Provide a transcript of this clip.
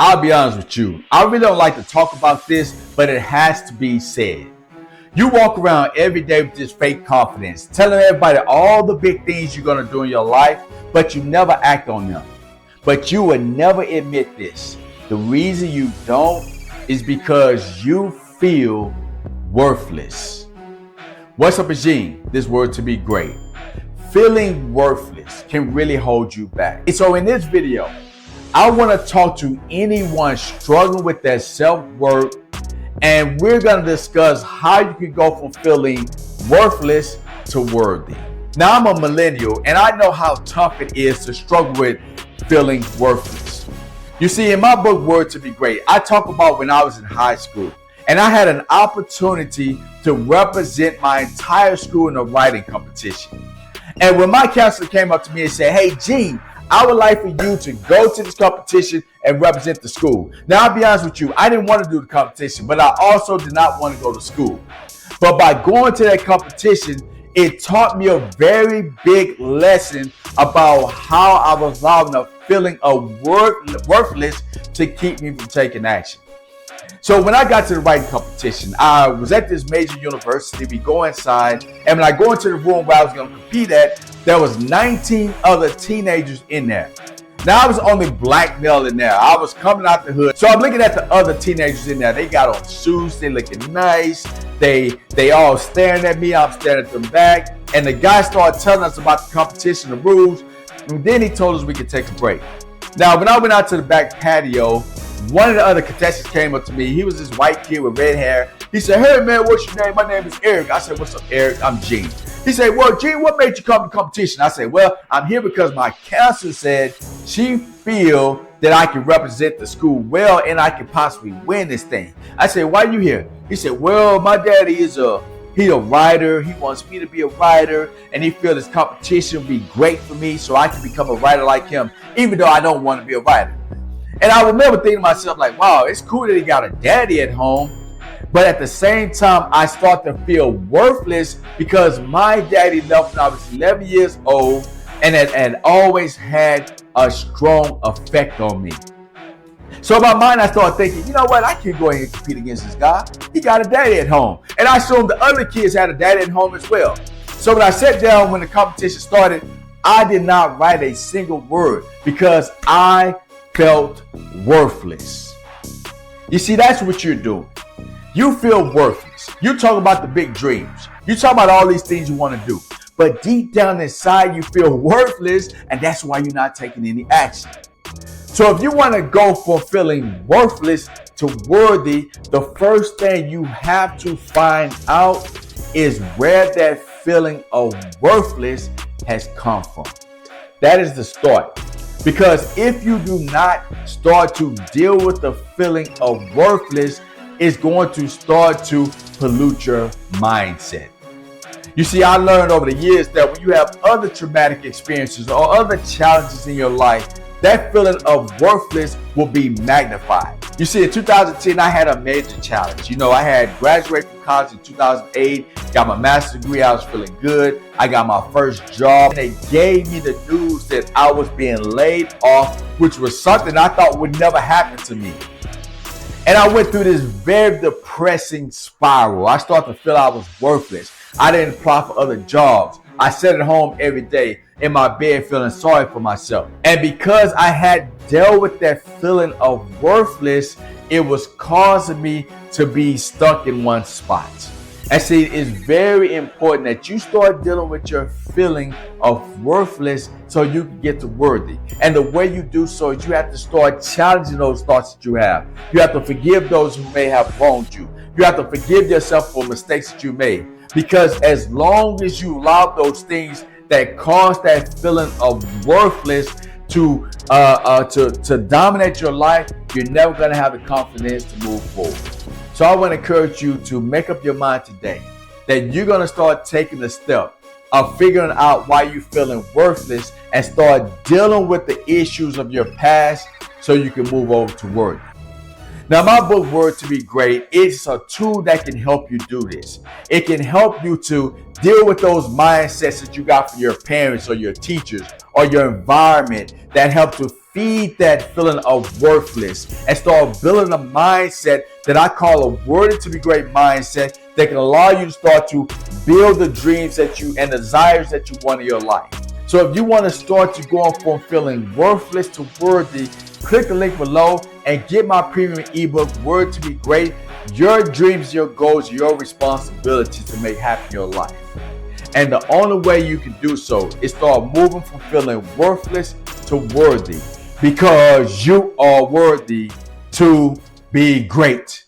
I'll be honest with you. I really don't like to talk about this, but it has to be said. You walk around every day with this fake confidence, telling everybody all the big things you're going to do in your life, but you never act on them. But you would never admit this. The reason you don't is because you feel worthless. What's up, Gene? This word to be great. Feeling worthless can really hold you back. So in this video, I want to talk to anyone struggling with their self-worth, and we're going to discuss how you can go from feeling worthless to worthy. Now, I'm a millennial, and I know how tough it is to struggle with feeling worthless. You see, in my book, Word to be Great, I talk about when I was in high school, and I had an opportunity to represent my entire school in a writing competition. And when my counselor came up to me and said, "Hey, Gene, I would like for you to go to this competition and represent the school." Now, I'll be honest with you, I didn't want to do the competition, but I also did not want to go to school. But by going to that competition, it taught me a very big lesson about how I was allowing a feeling of worthless to keep me from taking action. So when I got to the writing competition, I was at this major university. We go inside, and when I go into the room where I was going to compete at, there was 19 other teenagers in there. Now, I was only black male in there. I was coming out the hood. So I'm looking at the other teenagers in there. They got on suits. They looking nice. They all staring at me. I'm staring at them back. And the guy started telling us about the competition, the rules. And then he told us we could take a break. Now, when I went out to the back patio, one of the other contestants came up to me. He was this white kid with red hair. He said, "Hey, man, what's your name?" "My name is Eric." I said, "What's up, Eric?" "I'm Gene." He said, "Well, Gene, what made you come to the competition?" I said, "Well, I'm here because my counselor said she feel that I can represent the school well and I can possibly win this thing." I said, "Why are you here?" He said, "Well, my daddy is a writer. He wants me to be a writer, and he feels this competition will be great for me so I can become a writer like him, even though I don't want to be a writer." And I remember thinking to myself, like, wow, it's cool that he got a daddy at home. But at the same time, I start to feel worthless because my daddy left when I was 11 years old, and it had always had a strong effect on me. So in my mind, I started thinking, you know what? I can't go ahead and compete against this guy. He got a daddy at home. And I assumed the other kids had a daddy at home as well. So when I sat down when the competition started, I did not write a single word because I felt worthless. You see, that's what you're doing. You feel worthless. You talk about the big dreams. You talk about all these things you want to do. But deep down inside, you feel worthless, and that's why you're not taking any action. So if you want to go from feeling worthless to worthy, the first thing you have to find out is where that feeling of worthless has come from. That is the start. Because if you do not start to deal with the feeling of worthless, it's going to start to pollute your mindset. You see, I learned over the years that when you have other traumatic experiences or other challenges in your life, that feeling of worthless will be magnified. You see, in 2010, I had a major challenge. You know, I had graduated from college in 2008, got my master's degree, I was feeling good. I got my first job. And they gave me the news that I was being laid off, which was something I thought would never happen to me. And I went through this very depressing spiral. I started to feel I was worthless. I didn't apply for other jobs. I sat at home every day in my bed feeling sorry for myself. And because I had dealt with that feeling of worthless, it was causing me to be stuck in one spot. And see, it's very important that you start dealing with your feeling of worthless so you can get to worthy. And the way you do so is you have to start challenging those thoughts that you have. You have to forgive those who may have wronged you. You have to forgive yourself for mistakes that you made. Because as long as you allow those things that cause that feeling of worthless to dominate your life, you're never going to have the confidence to move forward. So I want to encourage you to make up your mind today that you're going to start taking the step of figuring out why you're feeling worthless and start dealing with the issues of your past so you can move over to worthy. Now, my book, Word to be Great, is a tool that can help you do this. It can help you to deal with those mindsets that you got from your parents or your teachers or your environment that help to feed that feeling of worthless and start building a mindset that I call a worthy to be great mindset that can allow you to start to build the dreams that you and desires that you want in your life. So if you want to start to go from feeling worthless to worthy, click the link below and get my premium ebook, Word to Be Great. Your dreams, your goals, your responsibilities to make happen in your life. And the only way you can do so is start moving from feeling worthless to worthy, because you are worthy to be great.